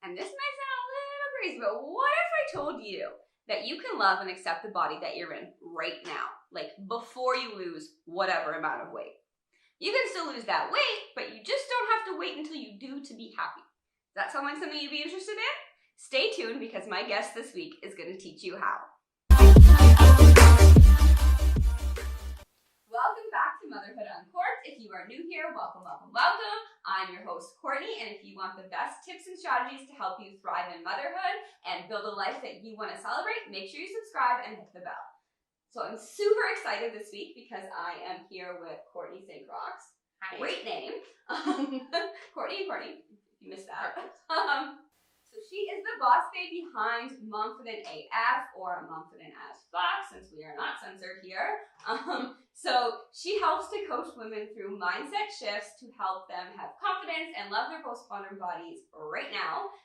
And this might sound a little crazy, but what if I told you that you can love and accept the body that you're in right now, like before you lose whatever amount of weight? You can still lose that weight, but you just don't have to wait until you do to be happy. Does that sound like something you'd be interested in? Stay tuned because my guest this week is going to teach you how. Welcome back to Motherhood Uncorked. If you are new here, welcome, welcome, welcome. I'm your host, Courtney, and if you want the best tips and strategies to help you thrive in motherhood and build a life that you want to celebrate, make sure you subscribe and hit the bell. So I'm super excited this week because I am here with Courtney St. Croix. Hi. Great name. Courtney, if you missed that. So she is the boss babe behind Motherhood AF, or Motherhood as fuck, since we are not censored here. So she helps to coach women through mindset shifts to help them have confidence and love their postpartum bodies right now.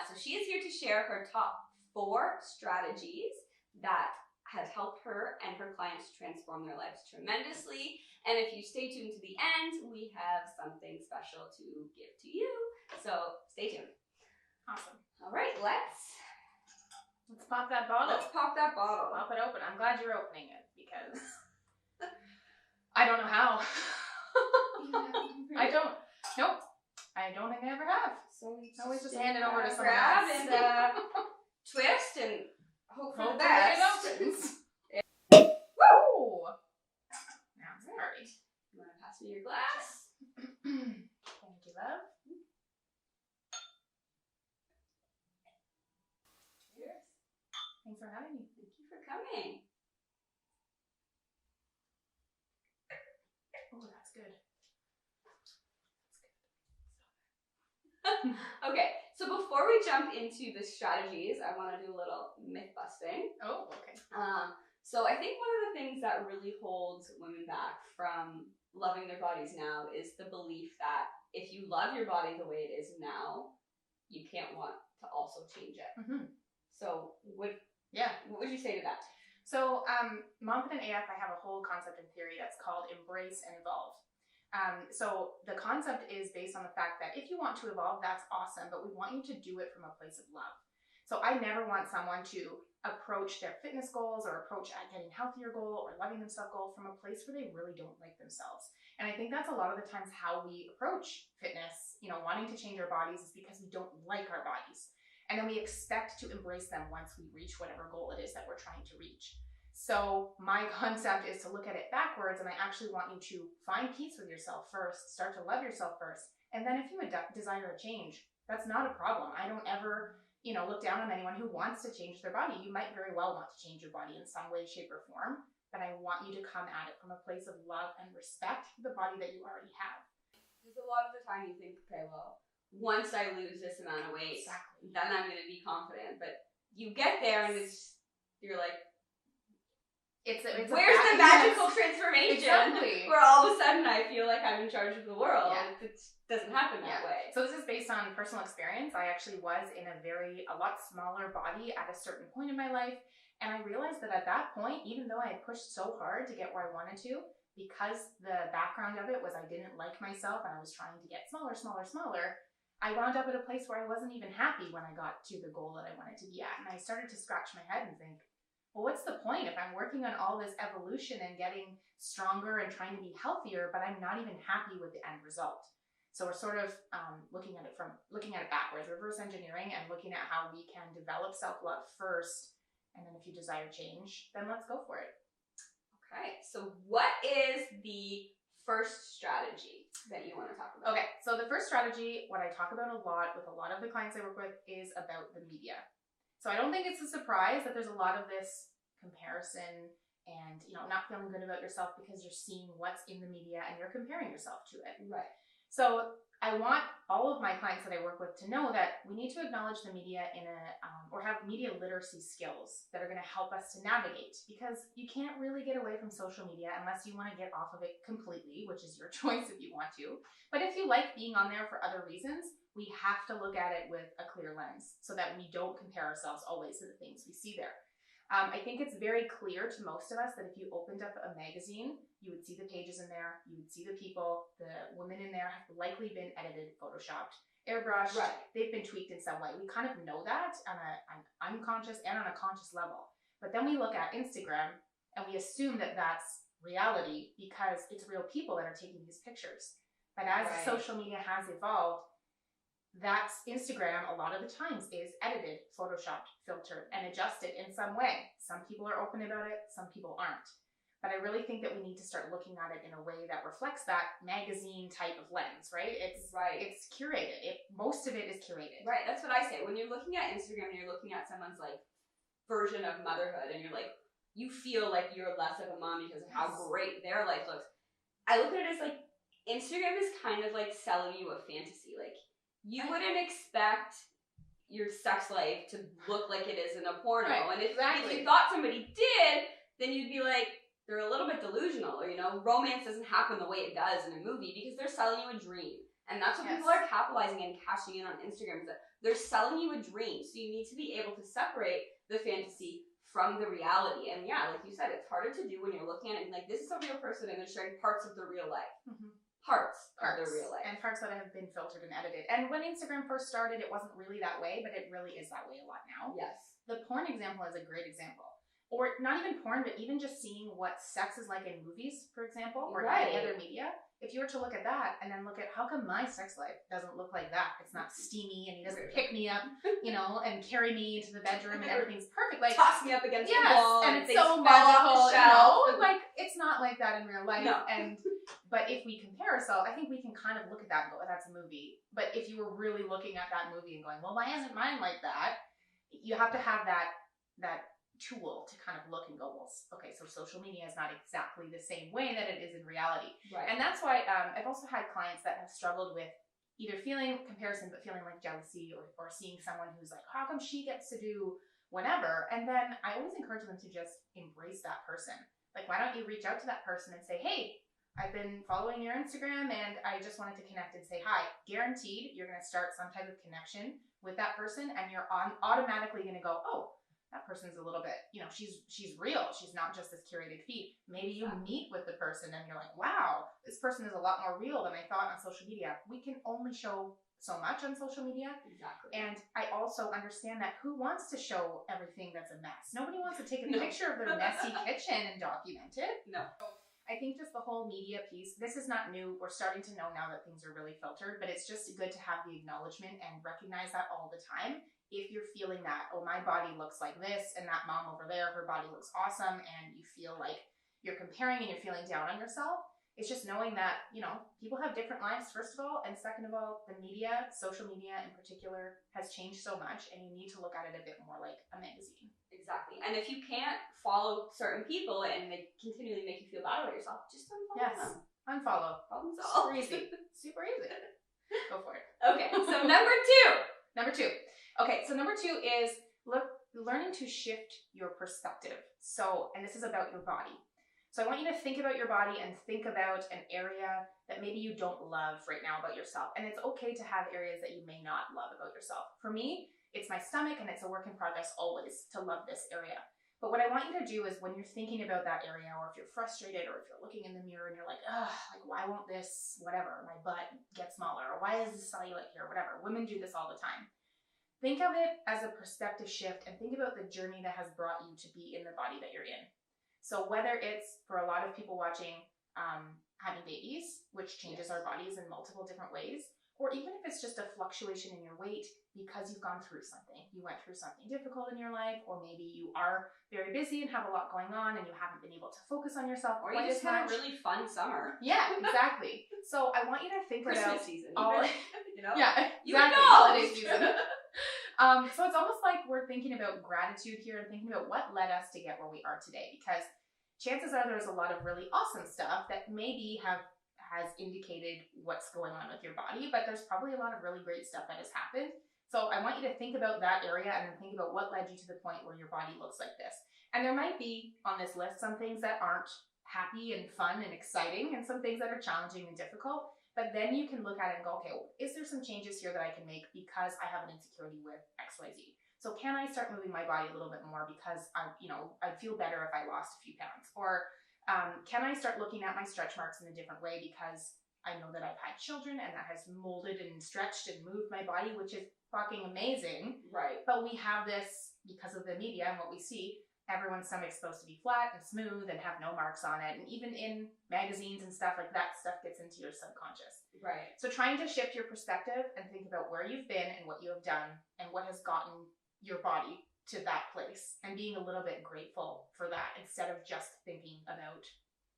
So she is here to share her top 4 strategies that have helped her and her clients transform their lives tremendously. And if you stay tuned to the end, we have something special to give to you. So stay tuned. Awesome. All right, let's pop that bottle. Let's pop that bottle. Pop it open. I'm glad you're opening it because I don't know how. I don't. Nope. I don't think I ever have. So I always just hand it over to someone grab else. and twist and hope for the Hopefully best. it opens. Woo! Now it's party. You want to pass me your glass? Thank you, love. Cheers. Thanks for having me. Thank you for coming. Oh, that's good. Okay, so before we jump into the strategies, I want to do a little myth busting. Oh, okay. So I think one of the things that really holds women back from loving their bodies now is the belief that if you love your body the way it is now, you can't want to also change it. Mm-hmm. So what would you say to that? So, Motherhood AF, I have a whole concept and theory that's called embrace and evolve. So the concept is based on the fact that if you want to evolve, that's awesome, but we want you to do it from a place of love. So I never want someone to approach their fitness goals or approach a getting healthier goal or loving themselves goal from a place where they really don't like themselves. And I think that's a lot of the times how we approach fitness, wanting to change our bodies is because we don't like our bodies. And then we expect to embrace them once we reach whatever goal it is that we're trying to reach. So my concept is to look at it backwards, and I actually want you to find peace with yourself first, start to love yourself first, and then if you desire a change, that's not a problem. I don't ever, look down on anyone who wants to change their body. You might very well want to change your body in some way, shape, or form, but I want you to come at it from a place of love and respect for the body that you already have. Because a lot of the time you think, okay, well, once I lose this amount of weight, then I'm going to be confident. But you get there and you're like, where's the magical transformation? Exactly. Where all of a sudden I feel like I'm in charge of the world. Yeah. It doesn't happen that way. So this is based on personal experience. I actually was in a lot smaller body at a certain point in my life. And I realized that at that point, even though I had pushed so hard to get where I wanted to, because the background of it was I didn't like myself and I was trying to get smaller, I wound up at a place where I wasn't even happy when I got to the goal that I wanted to be at. And I started to scratch my head and think, well, what's the point if I'm working on all this evolution and getting stronger and trying to be healthier, but I'm not even happy with the end result? So we're sort of looking at it backwards, reverse engineering, and looking at how we can develop self-love first. And then if you desire change, then let's go for it. Okay, so what is the first strategy that you want to talk about? Okay, so the first strategy, what I talk about a lot with a lot of the clients I work with, is about the media. So I don't think it's a surprise that there's a lot of this comparison and, not feeling good about yourself because you're seeing what's in the media and you're comparing yourself to it. Right. So I want all of my clients that I work with to know that we need to acknowledge the media or have media literacy skills that are going to help us to navigate, because you can't really get away from social media unless you want to get off of it completely, which is your choice if you want to. But if you like being on there for other reasons, we have to look at it with a clear lens so that we don't compare ourselves always to the things we see there. I think it's very clear to most of us that if you opened up a magazine, you would see the pages in there, you would see the people, the women in there have likely been edited, photoshopped, airbrushed, Right. they've been tweaked in some way. We kind of know that on an unconscious and on a conscious level. But then we look at Instagram and we assume that that's reality because it's real people that are taking these pictures. But as Right. social media has evolved, that's Instagram a lot of the times is edited, photoshopped, filtered, and adjusted in some way. Some people are open about it, some people aren't. But I really think that we need to start looking at it in a way that reflects that magazine type of lens, right? It's curated. Most of it is curated. Right, that's what I say. When you're looking at Instagram and you're looking at someone's like version of motherhood and you're like, you feel like you're less of a mom because of how great their life looks. I look at it as like, Instagram is kind of like selling you a fantasy. Like, you wouldn't expect your sex life to look like it is in a porno. Right, and if exactly. you thought somebody did, then you'd be like, they're a little bit delusional, or, romance doesn't happen the way it does in a movie because they're selling you a dream. And that's what people are capitalizing and cashing in on Instagram, is that they're selling you a dream. So you need to be able to separate the fantasy from the reality. And yeah, like you said, it's harder to do when you're looking at it and like, this is a real person and they're sharing parts of their real life. Mm-hmm. Parts of their real life. And parts that have been filtered and edited. And when Instagram first started, it wasn't really that way, but it really is that way a lot now. Yes. The porn example is a great example. Or not even porn, but even just seeing what sex is like in movies, for example, or any other media. If you were to look at that and then look at how come my sex life doesn't look like that? It's not steamy and he doesn't pick me up, and carry me into the bedroom and everything's perfect. Like, toss me up against the wall and it's so magical, like it's not like that in real life. No. But if we compare ourselves, I think we can kind of look at that and go, oh, that's a movie. But if you were really looking at that movie and going, well, why isn't mine like that? You have to have that tool to kind of look and go, well, okay, so social media is not exactly the same way that it is in reality. Right. And that's why I've also had clients that have struggled with either feeling comparison, but feeling like jealousy or seeing someone who's like, how come she gets to do whatever? And then I always encourage them to just embrace that person. Like, why don't you reach out to that person and say, hey, I've been following your Instagram and I just wanted to connect and say hi. Guaranteed, you're going to start some type of connection with that person and you're automatically going to go, oh, that person's a little bit, she's real. She's not just this curated feed. Maybe you meet with the person and you're like, wow, this person is a lot more real than I thought on social media. We can only show so much on social media. Exactly. And I also understand that who wants to show everything that's a mess? Nobody wants to take a picture of their messy kitchen and document it. No. I think just the whole media piece, this is not new. We're starting to know now that things are really filtered, but it's just good to have the acknowledgement and recognize that all the time. If you're feeling that, oh, my body looks like this and that mom over there, her body looks awesome, and you feel like you're comparing and you're feeling down on yourself, it's just knowing that, people have different lives, first of all, and second of all, the media, social media in particular, has changed so much, and you need to look at it a bit more like a magazine. Exactly. And if you can't follow certain people and they continually make you feel bad about yourself, just unfollow them. Unfollow. Problem solved. Super easy. Super easy. Go for it. Okay, so number two. Okay, so number two is learning to shift your perspective. So, and this is about your body. So I want you to think about your body and think about an area that maybe you don't love right now about yourself. And it's okay to have areas that you may not love about yourself. For me, it's my stomach, and it's a work in progress always to love this area. But what I want you to do is when you're thinking about that area, or if you're frustrated, or if you're looking in the mirror and you're like, ugh, like why won't this, whatever, my butt get smaller, or why is this cellulite here, whatever. Women do this all the time. Think of it as a perspective shift and think about the journey that has brought you to be in the body that you're in. So whether it's for a lot of people watching having babies, which changes our bodies in multiple different ways, or even if it's just a fluctuation in your weight because you've gone through something. You went through something difficult in your life, or maybe you are very busy and have a lot going on and you haven't been able to focus on yourself. Or you just had a really fun summer. Yeah, exactly. So I want you to think about Christmas season. all, Yeah, exactly. Holiday season. So it's almost like we're thinking about gratitude here and thinking about what led us to get where we are today, because chances are there's a lot of really awesome stuff that maybe has indicated what's going on with your body, but there's probably a lot of really great stuff that has happened. So I want you to think about that area and then think about what led you to the point where your body looks like this. And there might be on this list some things that aren't happy and fun and exciting, and some things that are challenging and difficult. But then you can look at it and go, okay, well, is there some changes here that I can make because I have an insecurity with XYZ? So can I start moving my body a little bit more because I'd feel better if I lost a few pounds? Or can I start looking at my stretch marks in a different way because I know that I've had children and that has molded and stretched and moved my body, which is fucking amazing. Right. But we have this, because of the media and what we see, everyone's stomach's supposed to be flat and smooth and have no marks on it. And even in magazines and stuff, like that stuff gets into your subconscious. Right. So trying to shift your perspective and think about where you've been and what you have done and what has gotten your body to that place, and being a little bit grateful for that instead of just thinking about,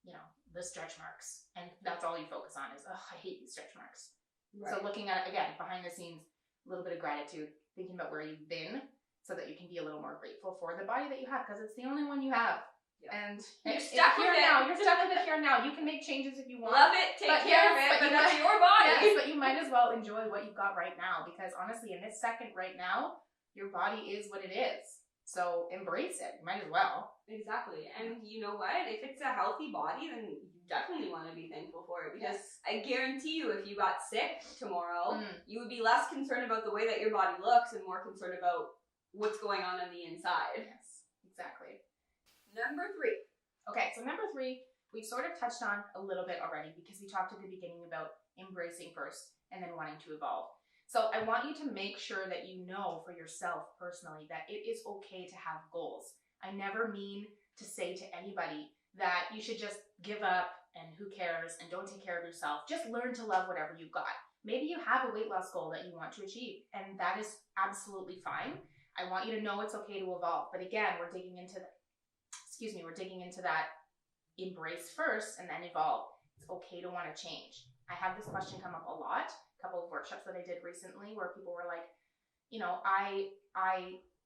you know, the stretch marks. And that's all you focus on is, oh, I hate these stretch marks. Right. So looking at, again, behind the scenes, a little bit of gratitude, thinking about where you've been so that you can be a little more grateful for the body that you have, because it's the only one you have. Yeah. And you're stuck with it now. You're stuck with it here now. You can make changes if you want. Love it, take care of it, but that's your body. Yes, but you might as well enjoy what you've got right now, because honestly, in this second right now, your body is what it is. So embrace it. You might as well. Exactly. And you know what? If it's a healthy body, then you definitely want to be thankful for it. Because I guarantee you, if you got sick tomorrow, you would be less concerned about the way that your body looks and more concerned about what's going on the inside. Yes, exactly. Number 3. Okay, so number 3, we've sort of touched on a little bit already, because we talked at the beginning about embracing first and then wanting to evolve. So I want you to make sure that you know for yourself personally that it is okay to have goals. I never mean to say to anybody that you should just give up and who cares and don't take care of yourself. Just learn to love whatever you've got. Maybe you have a weight loss goal that you want to achieve, and that is absolutely fine. I want you to know it's okay to evolve. But again, we're digging into that embrace first and then evolve. It's okay to want to change. I have this question come up a lot. Couple of workshops that I did recently where people were like, you know, I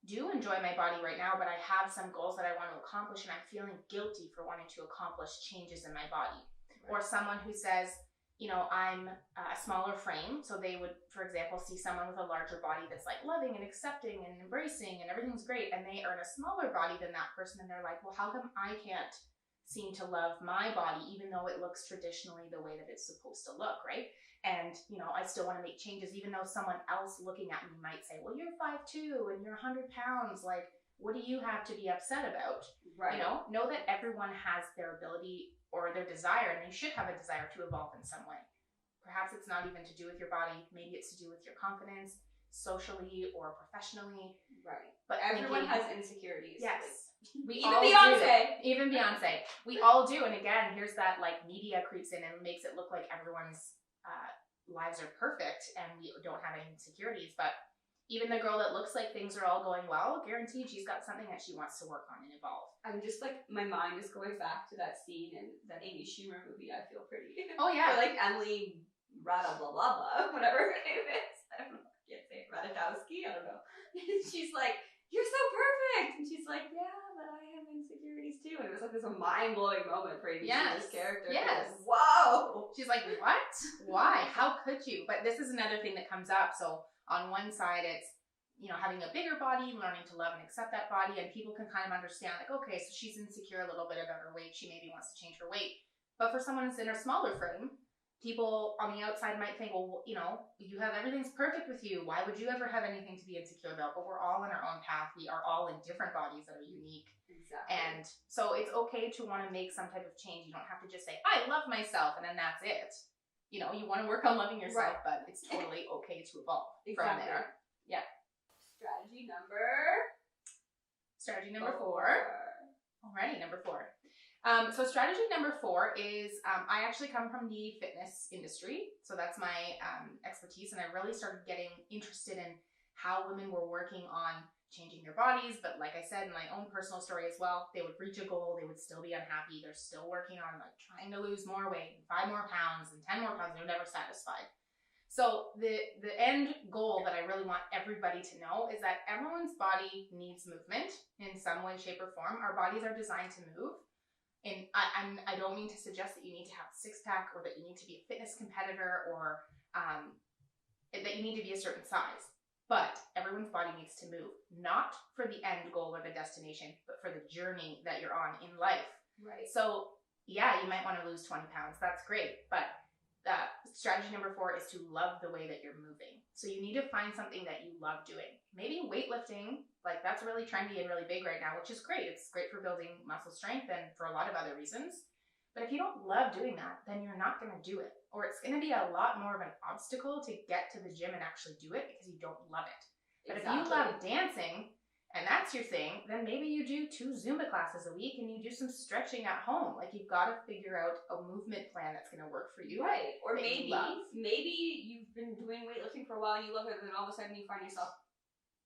do enjoy my body right now, but I have some goals that I want to accomplish and I'm feeling guilty for wanting to accomplish changes in my body. Right. Or someone who says, you know, I'm a smaller frame, so they would, for example, see someone with a larger body that's like loving and accepting and embracing and everything's great, and they are in a smaller body than that person, and they're like, well, how come I can't seem to love my body even though it looks traditionally the way that it's supposed to look, right? And, you know, I still want to make changes, even though someone else looking at me might say, well, you're 5'2" and you're 100 pounds. Like, what do you have to be upset about? Right. You know that everyone has their ability or their desire, and they should have a desire to evolve in some way. Perhaps it's not even to do with your body. Maybe it's to do with your confidence, socially or professionally. Right. But everyone has insecurities. Yes. We even all Beyonce. Do. Even Beyonce. We all do. And again, here's that like media creeps in and makes it look like everyone's lives are perfect and we don't have any insecurities. But even the girl that looks like things are all going well, guaranteed she's got something that she wants to work on and evolve. I'm just like, my mind is going back to that scene in that Amy Schumer movie, I Feel Pretty. Oh yeah. Or like Emily Rada blah blah blah, whatever her name is. I don't know, I can't say it. Radatowski, I don't know. She's like, you're so perfect! And she's like, yeah, but I have insecurities too. And it was like this mind-blowing moment for Amy Schumer's character. Yes. Like, whoa! She's like, what? Why? How could you? But this is another thing that comes up. So on one side, it's, you know, having a bigger body, learning to love and accept that body, and people can kind of understand, like, okay, so she's insecure a little bit about her weight. She maybe wants to change her weight. But for someone who's in a smaller frame, people on the outside might think, well, you know, you have everything's perfect with you. Why would you ever have anything to be insecure about? But we're all in our own path. We are all in different bodies that are unique. Exactly. And so it's okay to want to make some type of change. You don't have to just say, I love myself, and then that's it. You know, you want to work on loving yourself, right. But it's totally okay to evolve from there. Yeah. Strategy number 4. Alrighty, number 4. So strategy number 4 is, I actually come from the fitness industry. So that's my expertise. And I really started getting interested in how women were working on changing their bodies. But like I said, in my own personal story as well, they would reach a goal, they would still be unhappy. They're still working on like trying to lose more weight, 5 more pounds and 10 more pounds. They're never satisfied. So the end goal that I really want everybody to know is that everyone's body needs movement in some way, shape, or form. Our bodies are designed to move. And I don't mean to suggest that you need to have a 6-pack or that you need to be a fitness competitor or that you need to be a certain size. But everyone's body needs to move, not for the end goal or the destination, but for the journey that you're on in life. Right. So yeah, you might want to lose 20 pounds. That's great. But strategy number 4 is to love the way that you're moving. So you need to find something that you love doing. Maybe weightlifting, like that's really trendy and really big right now, which is great. It's great for building muscle strength and for a lot of other reasons. But if you don't love doing that, then you're not going to do it. Or it's going to be a lot more of an obstacle to get to the gym and actually do it because you don't love it. But if you love dancing and that's your thing, then maybe you do 2 Zumba classes a week and you do some stretching at home. Like, you've got to figure out a movement plan that's going to work for you. Right. Or maybe you've been doing weightlifting for a while and you love it, and then all of a sudden you find yourself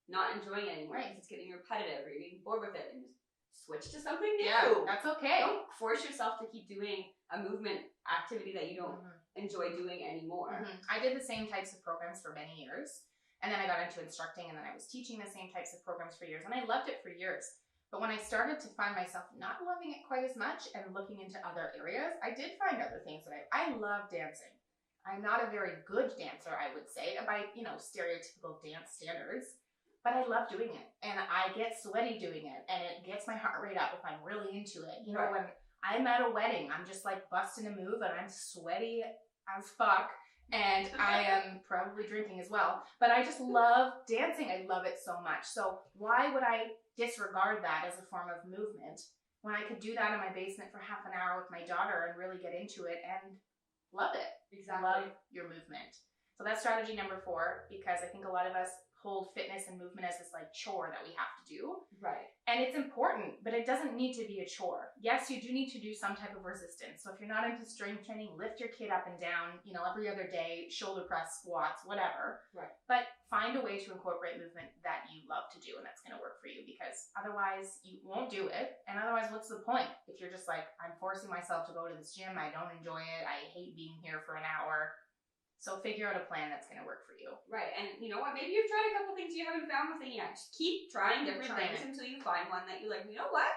not enjoying it anymore because it's getting repetitive or you're getting bored with it, and just switch to something new. Yeah, that's okay. Don't force yourself to keep doing a movement activity that you don't enjoy doing anymore. I did the same types of programs for many years, and then I got into instructing, and then I was teaching the same types of programs for years, and I loved it for years. But when I started to find myself not loving it quite as much and looking into other areas, I did find other things that I love dancing. I'm not a very good dancer, I would say, by, stereotypical dance standards. But I love doing it, and I get sweaty doing it, and it gets my heart rate up if I'm really into it. You know, when I'm at a wedding, I'm just like busting a move, and I'm sweaty as fuck, and I am probably drinking as well. But I just love dancing. I love it so much. So why would I disregard that as a form of movement when I could do that in my basement for half an hour with my daughter and really get into it and love it? Exactly. Love your movement. So that's strategy number 4, because I think a lot of us hold fitness and movement as this like chore that we have to do. Right. And it's important, but it doesn't need to be a chore. Yes, you do need to do some type of resistance. So if you're not into strength training, lift your kid up and down, every other day, shoulder press, squats, whatever. Right. But find a way to incorporate movement that you love to do and that's going to work for you, because otherwise you won't do it. And otherwise, what's the point? If you're just like, I'm forcing myself to go to this gym, I don't enjoy it, I hate being here for an hour. So figure out a plan that's going to work for you. Right. And you know what? Maybe you've tried a couple things you haven't found one thing yet. Just keep trying different things until you find one that you like. You know what?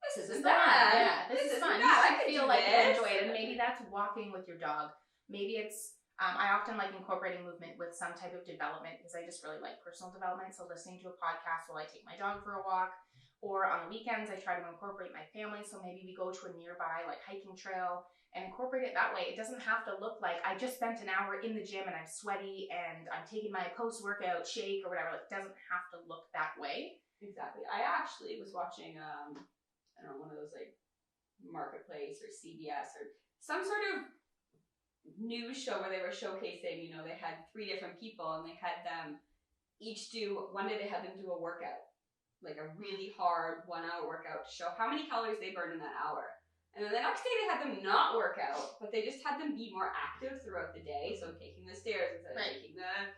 This isn't bad. Yeah, this is fun. You should feel like you enjoy it. And maybe that's walking with your dog. Maybe it's, I often like incorporating movement with some type of development because I just really like personal development. So listening to a podcast while I take my dog for a walk. Or on the weekends, I try to incorporate my family. So maybe we go to a nearby like hiking trail and incorporate it that way. It doesn't have to look like I just spent an hour in the gym and I'm sweaty and I'm taking my post-workout shake or whatever. Like, it doesn't have to look that way. Exactly. I actually was watching, I don't know, one of those like Marketplace or CBS or some sort of news show where they were showcasing, they had 3 different people and they had them each one day they had them do a workout, like a really hard 1-hour workout to show how many calories they burned in that hour. And then the next day they had them not work out, but they just had them be more active throughout the day. So taking the stairs instead of taking the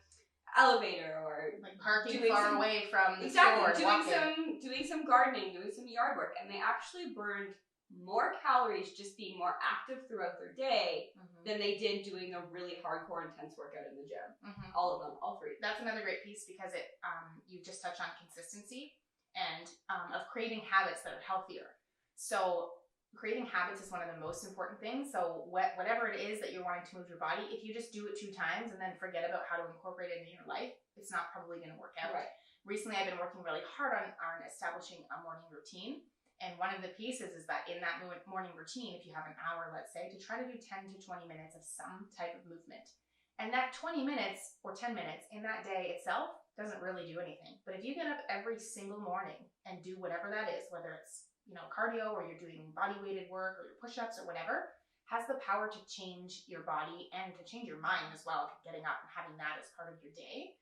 elevator, or like parking far away from the store. Exactly. Doing some gardening, doing some yard work. And they actually burned more calories just being more active throughout their day than they did doing a really hardcore intense workout in the gym. All of them, all 3. That's another great piece because it you just touched on consistency and of creating habits that are healthier. So creating habits is one of the most important things. So whatever it is that you're wanting to move your body, if you just do it 2 times and then forget about how to incorporate it into your life, it's not probably going to work out. Right. Recently, I've been working really hard on establishing a morning routine. And one of the pieces is that in that morning routine, if you have an hour, let's say, to try to do 10 to 20 minutes of some type of movement. And that 20 minutes or 10 minutes in that day itself doesn't really do anything. But if you get up every single morning and do whatever that is, whether it's cardio or you're doing body weighted work or your push-ups or whatever, has the power to change your body and to change your mind as well, getting up and having that as part of your day.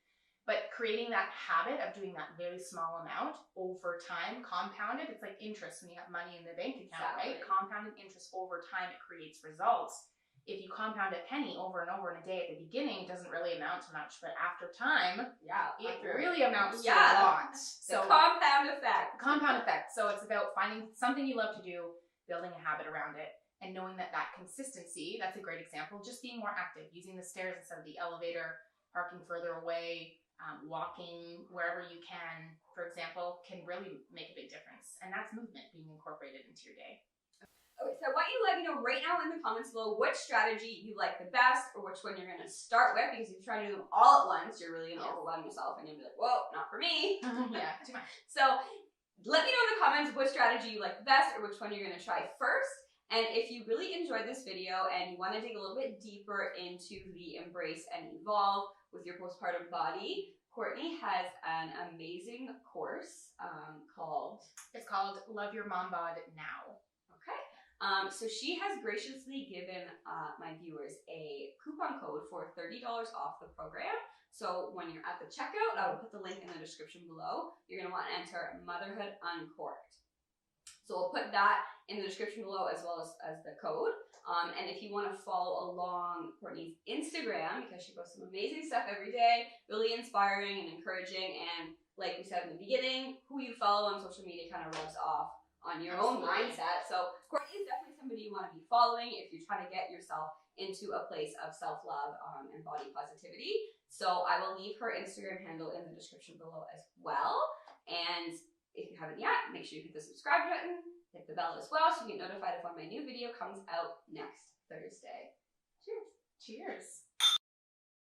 But creating that habit of doing that very small amount over time, compounded, it's like interest when you have money in the bank account, right? Compounded interest over time, it creates results. If you compound a penny over and over in a day at the beginning, it doesn't really amount to much, but after time, it really amounts to a lot. So compound effect. Compound effect. So it's about finding something you love to do, building a habit around it, and knowing that consistency, that's a great example, just being more active, using the stairs instead of the elevator, parking further away, walking wherever you can, for example, can really make a big difference. And that's movement being incorporated into your day. Okay, so I want you to let me know right now in the comments below which strategy you like the best or which one you're going to start with, because if you try to do them all at once, you're really going to overwhelm yourself and you'll be like, whoa, not for me. Yeah, too much. So let me know in the comments which strategy you like the best or which one you're going to try first. And if you really enjoyed this video and you want to dig a little bit deeper into the Embrace and Evolve with your postpartum body, Courtney has an amazing course called Love Your Mom Bod Now. Okay. So she has graciously given my viewers a coupon code for $30 off the program. So when you're at the checkout, I will put the link in the description below. You're going to want to enter Motherhood Uncorked. So I'll put that in the description below as well as the code. And if you want to follow along Courtney's Instagram, because she posts some amazing stuff every day, really inspiring and encouraging, and like we said in the beginning, who you follow on social media kind of rubs off on your own mindset. So Courtney is definitely somebody you want to be following if you're trying to get yourself into a place of self-love and body positivity. So I will leave her Instagram handle in the description below as well. And if you haven't yet, make sure you hit the subscribe button, hit the bell as well so you get notified of when my new video comes out next Thursday. Cheers. Cheers.